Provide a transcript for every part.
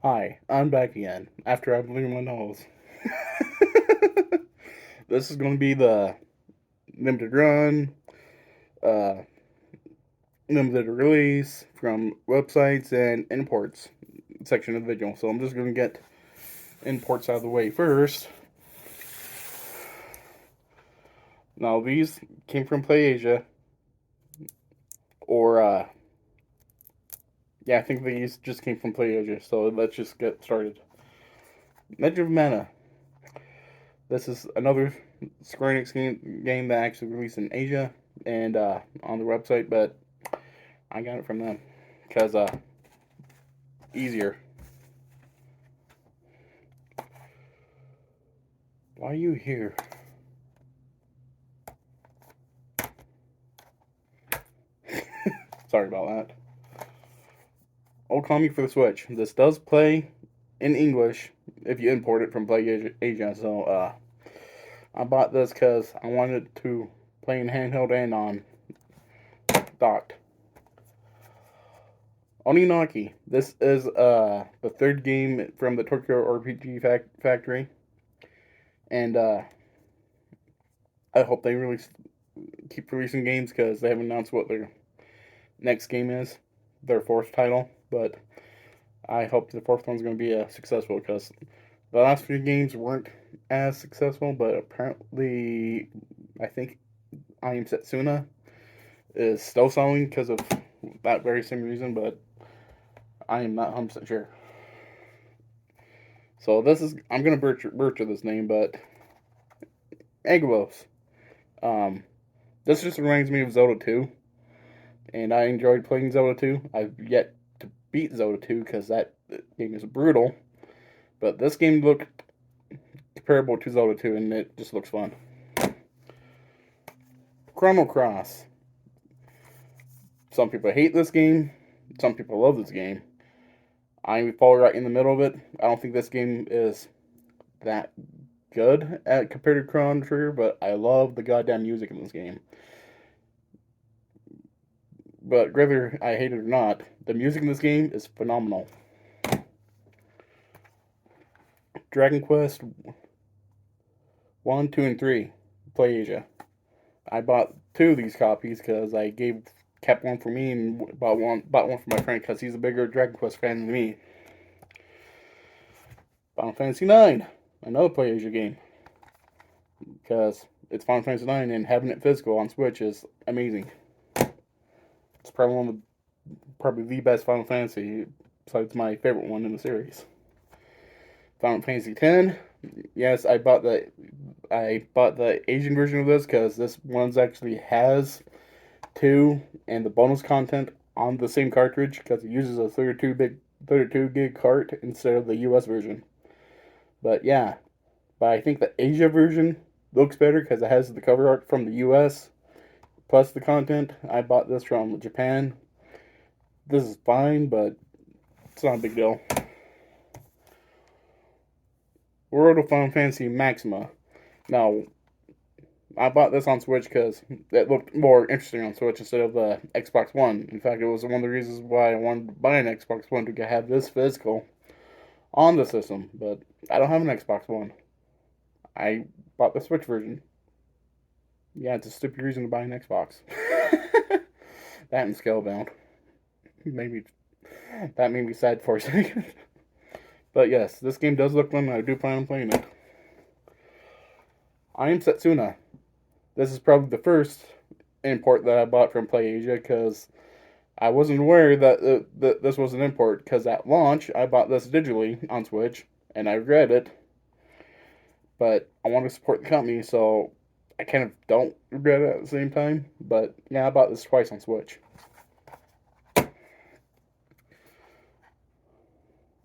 Hi, I'm back again after I blew my nose. This is going to be the limited run, uh, limited release from websites and imports section of the video. So I'm just going to get imports out of the way first. Now these came from PlayAsia, or yeah, I think these just came from PlayAsia. So let's just get started. Legend of Mana. This is another Square Enix game that actually released in Asia and on the website, but I got it from them because easier. Why are you here? Sorry about that. Okami for the Switch. This does play in English if you import it from Play Asia. So I bought this because I wanted to play in handheld and on docked. Oninaki. This is the third game from the Tokyo RPG Factory, and I hope they keep releasing games because they haven't announced what their next game is, their fourth title. But I hope the fourth one's going to be successful because the last few games weren't as successful. But apparently, I think I Am Setsuna is still selling because of that very same reason. But I am not 100% sure. So I'm gonna butcher this name, but Agabos. Um, this just reminds me of Zelda 2, and I enjoyed playing Zelda 2. I've yet to beat Zelda 2 because that game is brutal, but this game looked comparable to Zelda 2, and it just looks fun. Chrono Cross. Some people hate this game. Some people love this game. I fall right in the middle of it. I don't think this game is that good at compared to Chrono Trigger, but I love the goddamn music in this game. But whether I hate it or not, the music in this game is phenomenal. Dragon Quest 1, 2, and 3, PlayAsia. I bought two of these copies because I kept one for me and bought one for my friend because he's a bigger Dragon Quest fan than me. Final Fantasy 9, another PlayAsia game, because it's Final Fantasy 9 and having it physical on Switch is amazing. It's probably the best Final Fantasy besides my favorite one in the series. Final Fantasy X. Yes, I bought the Asian version of this because this one's actually has two and the bonus content on the same cartridge because it uses a 32 gig cart instead of the US version. But yeah, but I think the Asia version looks better because it has the cover art from the US plus the content. I bought this from Japan. This is fine, but it's not a big deal. World of Final Fantasy Maxima. Now, I bought this on Switch because it looked more interesting on Switch instead of the Xbox One. In fact, it was one of the reasons why I wanted to buy an Xbox One to have this physical on the system. But I don't have an Xbox One. I bought the Switch version. Yeah, it's a stupid reason to buy an Xbox. That and Scalebound. Maybe that made me sad for a second. But yes, this game does look fun. I do plan on playing it. I Am Setsuna. This is probably the first import that I bought from PlayAsia because I wasn't aware that this was an import because at launch I bought this digitally on Switch and I regret it, but I want to support the company, so I kind of don't regret it at the same time. But yeah, I bought this twice on Switch.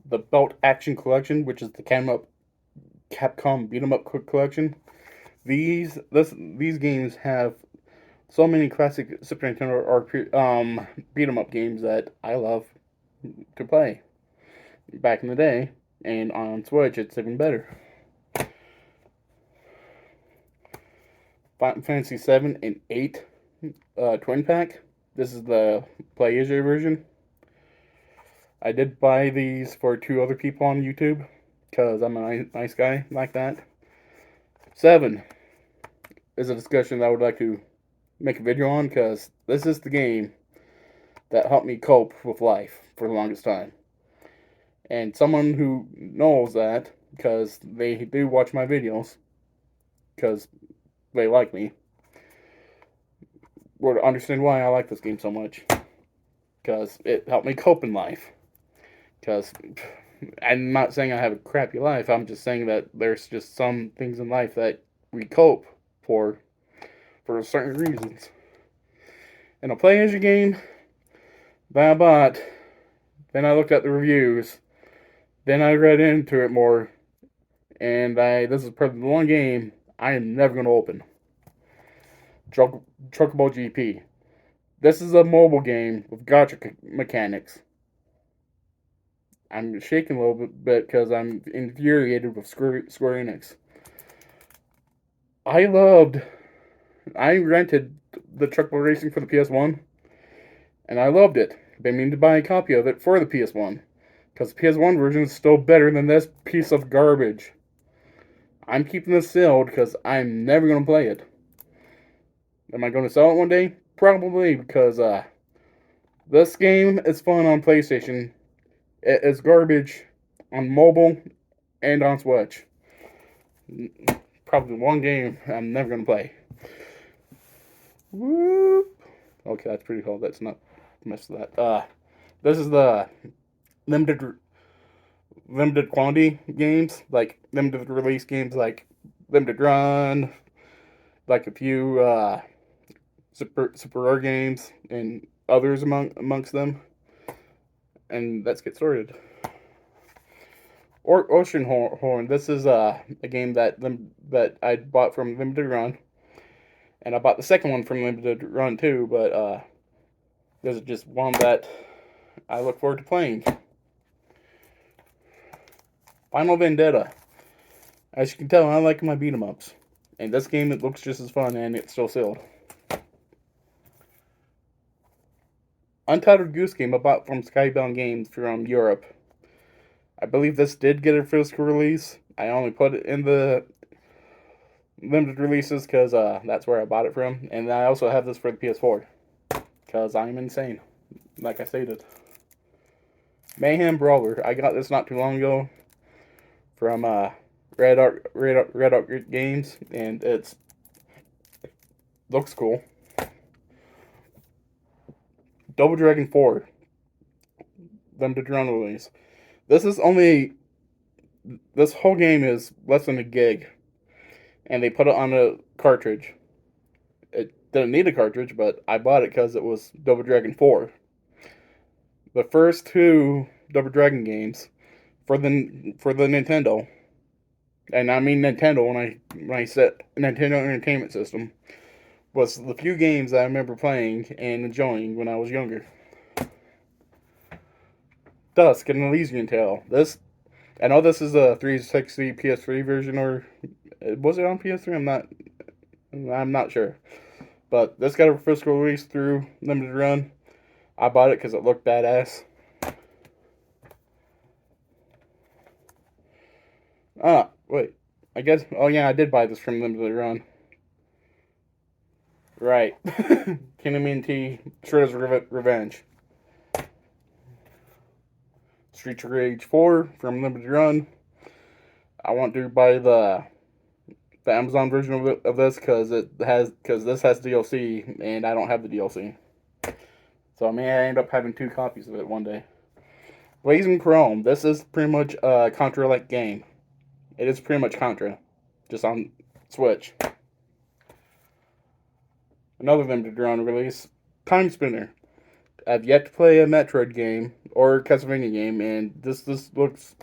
The Belt Action Collection, which is the Capcom Beat 'em Up Collection. These games have so many classic Super Nintendo or beat 'em up games that I love to play back in the day, and on Switch it's even better. Final Fantasy 7 and 8 Twin Pack. This is the PlayAsia version. I did buy these for 2 other people on YouTube because I'm a nice guy like that. 7 is a discussion that I would like to make a video on because this is the game that helped me cope with life for the longest time. And someone who knows that, because they do watch my videos, because they like me, would understand why I like this game so much. Because it helped me cope in life. Because I'm not saying I have a crappy life, I'm just saying that there's just some things in life that we cope for certain reasons. And a play as a game that I bought, then I looked at the reviews, then I read into it more, and this is probably the one game I am never going to open. Chocobo GP. This is a mobile game with gacha mechanics. I'm shaking a little bit because I'm infuriated with Square Enix. I rented the Chocobo Racing for the PS1, and I loved it. They mean to buy a copy of it for the PS1, because the PS1 version is still better than this piece of garbage. I'm keeping this sealed because I'm never going to play it. Am I going to sell it one day? Probably, because this game is fun on PlayStation. It is garbage on mobile and on Switch. Probably one game I'm never going to play. Whoop. Okay, that's pretty cool. Let's not mess with that. This is the limited quantity games, like limited release games, like Limited Run, like a few super rare games, and others amongst them. And let's get started. Oceanhorn. This is a game that I bought from Limited Run, and I bought the second one from Limited Run too. But this is just one that I look forward to playing. Final Vendetta. As you can tell, I like my beat 'em ups, and this game it looks just as fun, and it's still sealed. Untitled Goose Game, I bought from Skybound Games from Europe. I believe this did get a physical release. I only put it in the limited releases because that's where I bought it from. And I also have this for the PS4 because I'm insane, like I stated. Mayhem Brawler. I got this not too long ago from Red Art Games, and it looks cool. Double Dragon 4, limited run release. This whole game is less than a gig, and they put it on a cartridge. It didn't need a cartridge, but I bought it because it was Double Dragon 4. The first 2 Double Dragon games for the Nintendo, and I mean Nintendo when I said Nintendo Entertainment System, was the few games that I remember playing and enjoying when I was younger. Dusk, an Elysian Tale. I know this is a 360 PS3 version, or was it on PS3? I'm not sure. But this got a physical release through Limited Run. I bought it because it looked badass. Wait. I guess. Oh yeah, I did buy this from Limited Run. Right. Kinamint Shredder's Revenge. Streets of Rage 4 from Limited Run. I want to buy the Amazon version of this because this has DLC and I don't have the DLC. So I may end up having 2 copies of it one day. Blazing Chrome. This is pretty much a Contra-like game. It is pretty much Contra, just on Switch. Another limited run release, Time Spinner. I've yet to play a Metroid game or a Castlevania game, and this looks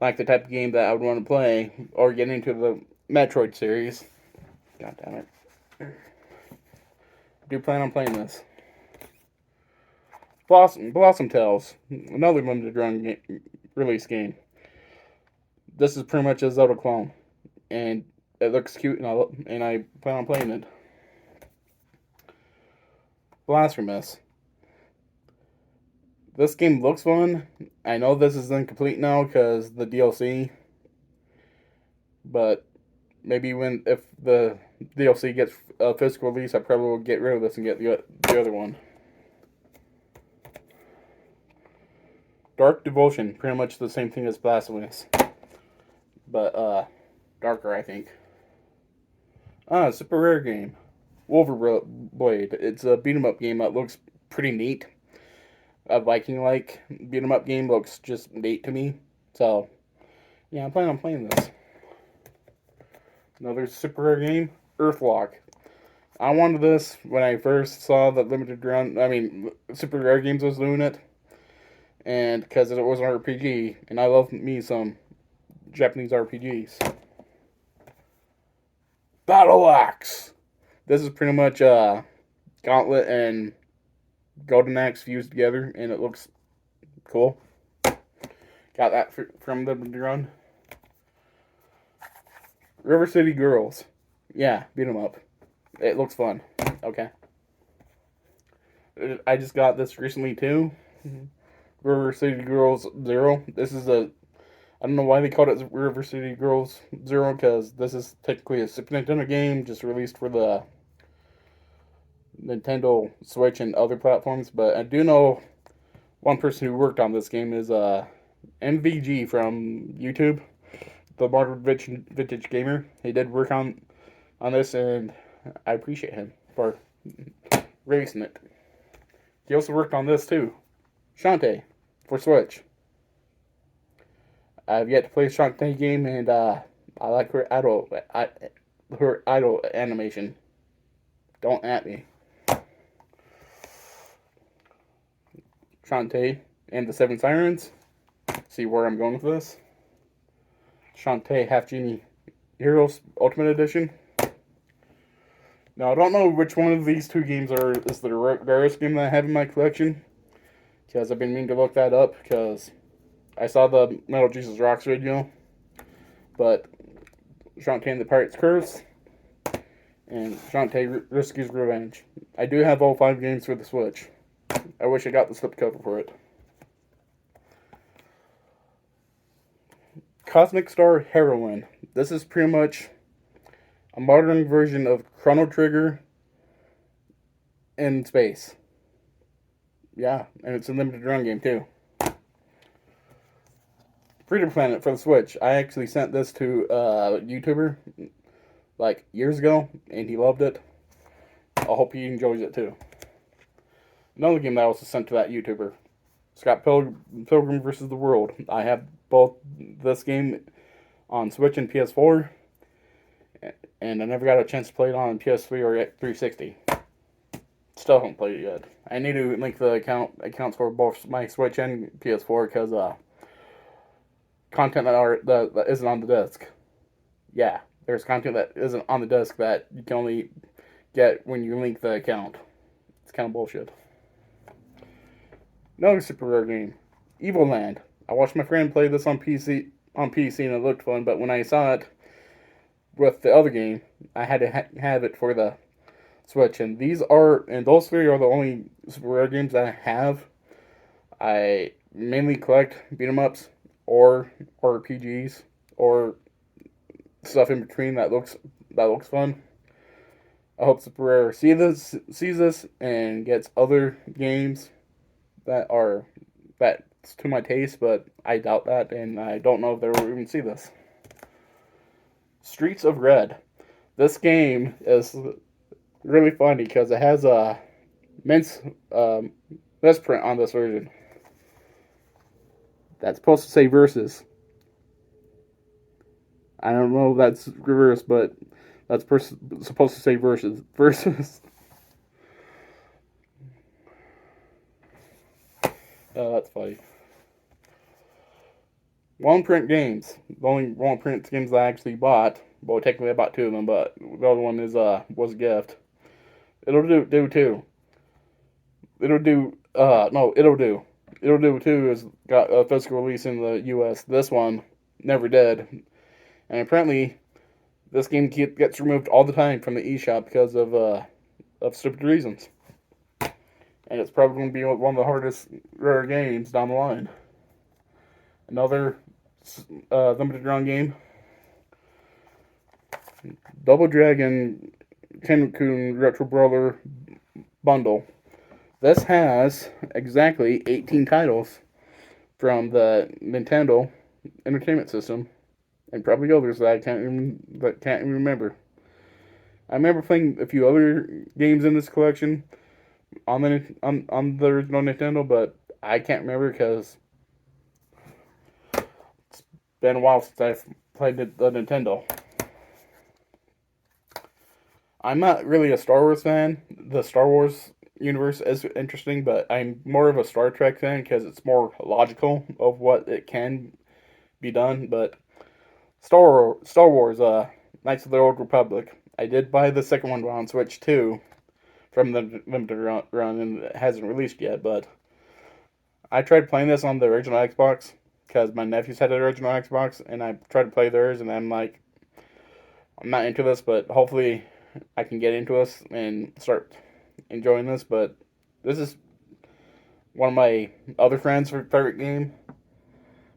like the type of game that I would want to play or get into the Metroid series. God damn it. I do plan on playing this. Blossom Tales, another limited run release game. This is pretty much a Zelda clone, and it looks cute, and I plan on playing it. Blasphemous. This game looks fun. I know this is incomplete now because the DLC, but maybe if the DLC gets a physical release, I probably will get rid of this and get the other one. Dark Devotion, pretty much the same thing as Blasphemous, but darker, I think. Super rare game, Wolverblade. It's a beat 'em up game that looks pretty neat. A Viking-like beat 'em up game looks just neat to me. So yeah, I'm planning on playing this. Another super rare game, Earthlock. I wanted this when I first saw that limited run. I mean, Super Rare Games was doing it, and because it was an RPG, and I love me some Japanese RPGs. Battle Axe. This is pretty much Gauntlet and Golden Axe fused together, and it looks cool. Got that from Limited Run. River City Girls. Yeah, beat 'em up. It looks fun. Okay. I just got this recently too. River City Girls Zero. This is I don't know why they called it River City Girls Zero, because this is technically a Super Nintendo game just released for the Nintendo Switch and other platforms. But I do know one person who worked on this game is MVG from YouTube, the Modern Vintage Gamer. He did work on this, and I appreciate him for releasing it. He also worked on this too, Shantae, for Switch. I've yet to play a Shantae game, and I like her idol animation. Don't at me. Shantae and the Seven Sirens. See where I'm going with this. Shantae Half Genie Heroes Ultimate Edition. Now, I don't know which one of these two games is the rarest game that I have in my collection, because I've been meaning to look that up, because I saw the Metal Jesus Rocks video, but Shantae and the Pirate's Curse, and Shantae Rescues Revenge. I do have all 5 games for the Switch. I wish I got the slipcover for it. Cosmic Star Heroine. This is pretty much a modern version of Chrono Trigger in space. Yeah, and it's a limited run game too. Freedom Planet for the Switch. I actually sent this to a YouTuber like years ago, and he loved it. I hope he enjoys it too. Another game that I also sent to that YouTuber, Scott Pilgrim vs. the World. I have both this game on Switch and PS4, and I never got a chance to play it on PS3 or 360. Still haven't played it yet. I need to link the accounts for both my Switch and PS4, because content that isn't on the disc. Yeah, there's content that isn't on the disc that you can only get when you link the account. It's kind of bullshit. Another super rare game, Evoland. I watched my friend play this on PC and it looked fun, but when I saw it with the other game, I had to have it for the Switch, and those 3 are the only super rare games that I have. I mainly collect beat 'em ups or RPGs or stuff in between that looks fun. I hope Super Rare sees this and gets other games that's to my taste, but I doubt that, and I don't know if they will even see this. Streets of Red. This game is really funny because it has a misprint on this version. That's supposed to say versus. I don't know if that's reverse, but that's supposed to say versus. Versus. Oh, that's funny. Long print games. The only long print games I actually bought. Well, technically I bought 2 of them, but the other one was a gift. It'll do too. It'll do. No, it'll do. It'll do too has got a physical release in the U.S. This one never did, and apparently this game gets removed all the time from the eShop because of stupid reasons. and it's probably going to be one of the hardest rare games down the line. Another limited run game, Double Dragon Tenku Retro Brawler Bundle. This has exactly 18 titles from the Nintendo Entertainment System, and probably others that I can't even remember. I remember playing a few other games in this collection on the original Nintendo, but I can't remember because it's been a while since I've played the Nintendo. I'm not really a Star Wars fan. The Star Wars universe is interesting, but I'm more of a Star Trek fan because it's more logical of what it can be done. But Star Wars, Knights of the Old Republic. I did buy the second one on Switch too, from the limited run, and it hasn't released yet. But I tried playing this on the original Xbox because my nephews had the original Xbox, and I tried to play theirs, and I'm like, I'm not into this, but hopefully I can get into this and start enjoying this. But this is one of my other friends' favorite game,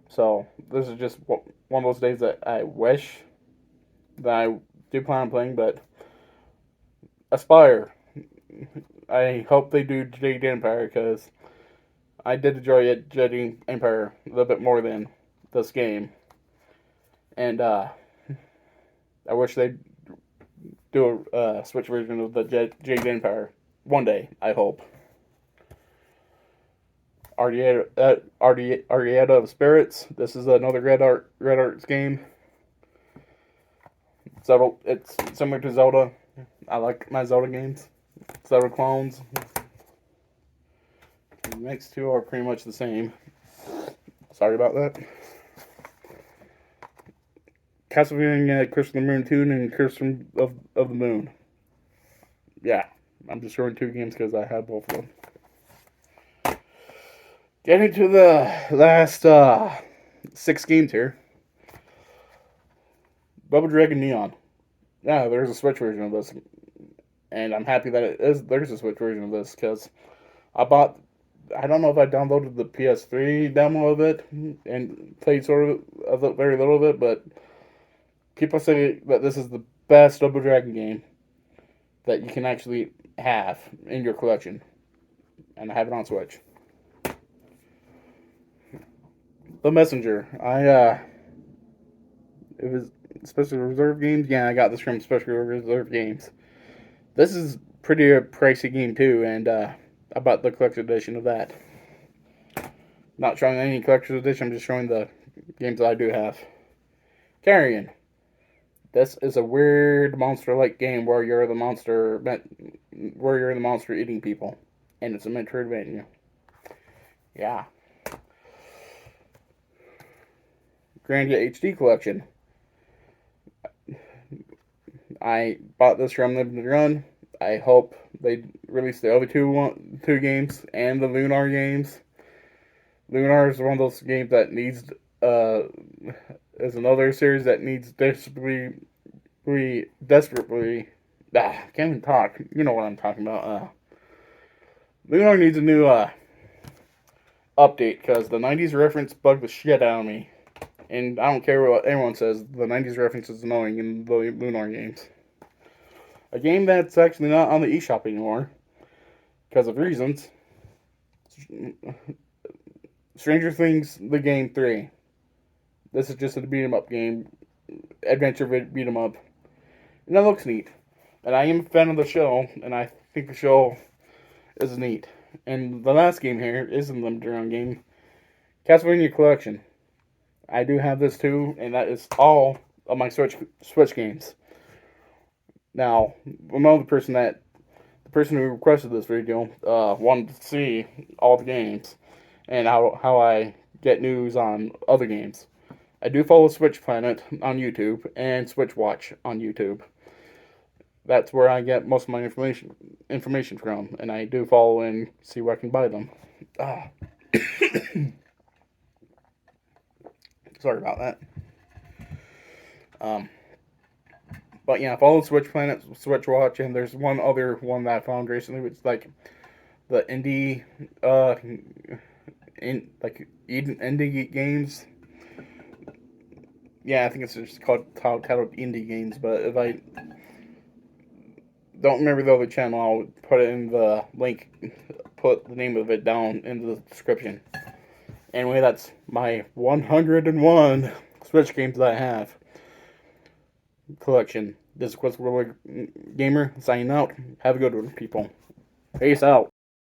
so this is just one of those days that I wish that I do plan on playing. But Aspire, I hope they do Jade Empire because I did enjoy it, Jade Empire, a little bit more than this game, and I wish they'd do a Switch version of the Jade Empire one day. I hope. Arietta of Spirits. This is another Red Arts game. Zelda. It's similar to Zelda. I like my Zelda games. Zelda clones. The next two are pretty much the same. Sorry about that. Castlevania Curse of the Moon 2 and Curse of the Moon. Yeah, I'm just showing two games because I have both of them. Getting to the last 6 games here. Double Dragon Neon. Yeah, there's a Switch version of this, and I'm happy that there's a Switch version of this because I bought. I don't know if I downloaded the PS3 demo of it and played sort of very little of it, but people say that this is the best Double Dragon game that you can actually have in your collection, and I have it on Switch. The Messenger. It was Special Reserve Games. Yeah, I got this from Special Reserve Games. This is pretty a pricey game too, and I bought the collector's edition of that. Not showing any collector's edition. I'm just showing the games that I do have. Carrion. This is a weird monster-like game where you're the monster eating people, and it's a Metroidvania. Yeah. Grandia HD Collection. I bought this from Limited Run. I hope they release the other two games and the Lunar games. Lunar is one of those games that needs uh is another series that needs desperately can't even talk. You know what I'm talking about. Lunar needs a new update because the 90s reference bugged the shit out of me. And I don't care what anyone says, the 90s reference is annoying in the Lunar games. A game that's actually not on the eShop anymore because of reasons. Stranger Things, the game 3. This is just a beat 'em up game, adventure beat 'em up, and that looks neat. And I am a fan of the show, and I think the show is neat. And the last game here is a limited run game, Castlevania Collection. I do have this too, and that is all of my Switch games. Now, the person who requested this video wanted to see all the games and how I get news on other games. I do follow Switch Planet on YouTube and Switch Watch on YouTube. That's where I get most of my information from, and I do follow and see where I can buy them. Sorry about that. But yeah, I follow Switch Planet, Switch Watch, and there's one other one that I found recently, which is like the indie, indie games. Yeah, I think it's just titled indie games. But if I don't remember the other channel, I'll put it in the link. Put the name of it down in the description. Anyway, that's my 101 Switch games that I have collection. This is Quest World Gamer signing out. Have a good one, people. Peace out.